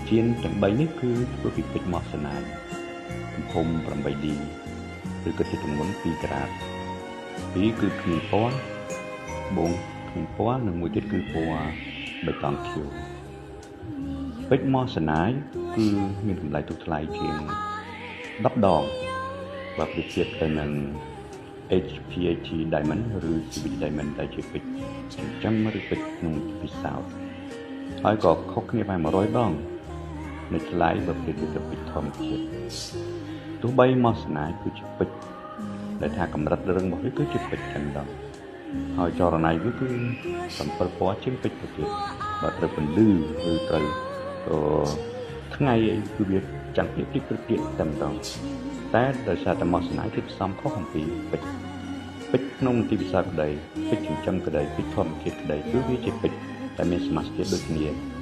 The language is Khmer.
ជាទាំង3នេះគឺធ្វើពីពេជ្រម៉ូសណាយទំហំ 8D ឬក៏ជាទម្ងន់ 2 ក្រាត2គឺគ្មានពណ៌បងគ្មានពណ៌និងមួយទៀតគឺពណ៌បៃតងខៀវពេជ្រម៉ូសណាយគឺមានតម្លៃទូថ្លៃជាង10 ដងបើប្រៀបធៀបទៅនឹង HPAT Diamond ឬ CVD Diamond ដែលជាពេជ្រចិញ្ចឹមឬពេជ្រក្នុងពិសោធន៍ហើយក៏ខុសគ្នាប្រហែល100 ដងនៃថ្លៃបើប្រៀបធៀបទៅពេជ្រធម្មជាតិទោះបីម៉ូសណាយគឺជាពេជ្រដែលថាកម្រិតរឹងរបស់វាគឺជាពេជ្រចឹងដល់ហើយចរណៃវាគឺ7 ពណ៌ជាងពេជ្រទៅទៀតបើត្រូវពន្លឺឬត្រូវថ្ងៃគឺវាចាំងពីព្រឹកតែម្ដងតែដោយសារតែម៉ូសណាយគឺផ្សំខុសអំពីពេជ្រក្នុងទីពិសោធន៍ក្តីពេជ្រចិញ្ចឹមក្តីពេជ្រធម្មជាតិក្តីគឺវាជាពេជ្រតែមានសមាសធាតុដូចគ្នា